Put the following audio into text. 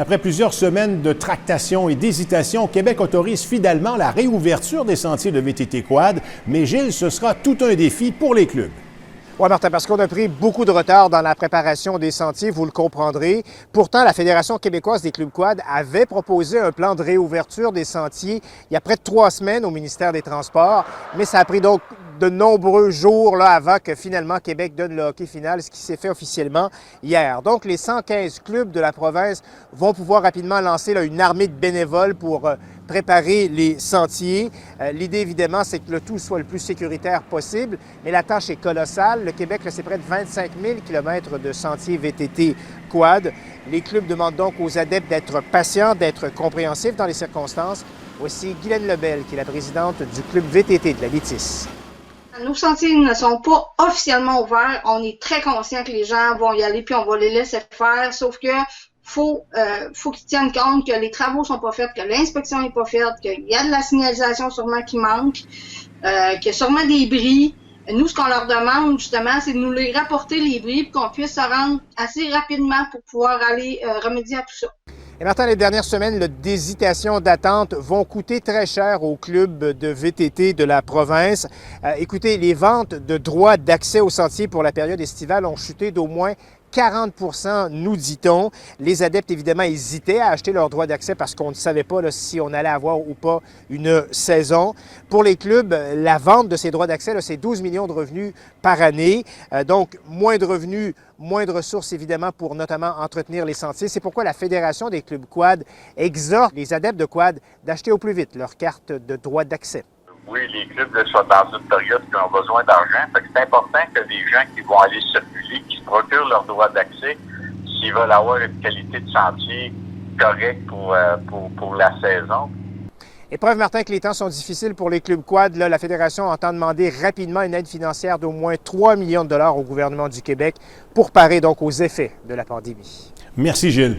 Après plusieurs semaines de tractation et d'hésitation, Québec autorise finalement la réouverture des sentiers de VTT Quad. Mais Gilles, ce sera tout un défi pour les clubs. Oui, Martin, parce qu'on a pris beaucoup de retard dans la préparation des sentiers, vous le comprendrez. Pourtant, la Fédération québécoise des clubs quad avait proposé un plan de réouverture des sentiers il y a près de 3 semaines au ministère des Transports, mais ça a pris donc de nombreux jours là, avant que finalement Québec donne le hockey final, ce qui s'est fait officiellement hier. Donc, les 115 clubs de la province vont pouvoir rapidement lancer là, une armée de bénévoles pour préparer les sentiers. L'idée, évidemment, c'est que le tout soit le plus sécuritaire possible, mais la tâche est colossale. Le Québec, c'est près de 25 000 km de sentiers VTT quad. Les clubs demandent donc aux adeptes d'être patients, d'être compréhensifs dans les circonstances. Voici Guylaine Lebel, qui est la présidente du club VTT de la Métis. Nos sentiers ne sont pas officiellement ouverts. On est très conscient que les gens vont y aller puis on va les laisser faire. Sauf que faut qu'ils tiennent compte que les travaux sont pas faits, que l'inspection n'est pas faite, qu'il y a de la signalisation sûrement qui manque, qu'il y a sûrement des bris. Nous, ce qu'on leur demande justement, c'est de nous les rapporter les bris pour qu'on puisse se rendre assez rapidement pour pouvoir aller remédier à tout ça. Et Martin, les dernières semaines d'hésitation, d'attente vont coûter très cher aux clubs de VTT de la province. Écoutez, les ventes de droits d'accès aux sentiers pour la période estivale ont chuté d'au moins 40 %, nous dit-on. Les adeptes, évidemment, hésitaient à acheter leur droit d'accès parce qu'on ne savait pas là, si on allait avoir ou pas une saison. Pour les clubs, la vente de ces droits d'accès, c'est 12 millions de revenus par année. Donc, moins de revenus, moins de ressources, évidemment, pour notamment entretenir les sentiers. C'est pourquoi la Fédération des clubs quad exhorte les adeptes de quad d'acheter au plus vite leur carte de droit d'accès. Oui, les clubs là, sont dans une période qui ont besoin d'argent. C'est important que les gens qui vont aller circuler, qui se procurent leur droit d'accès, s'ils veulent avoir une qualité de sentier correcte pour la saison. Et preuve, Martin, que les temps sont difficiles pour les clubs quad. Là, la Fédération entend demander rapidement une aide financière d'au moins 3 millions de dollars au gouvernement du Québec pour parer donc aux effets de la pandémie. Merci, Gilles.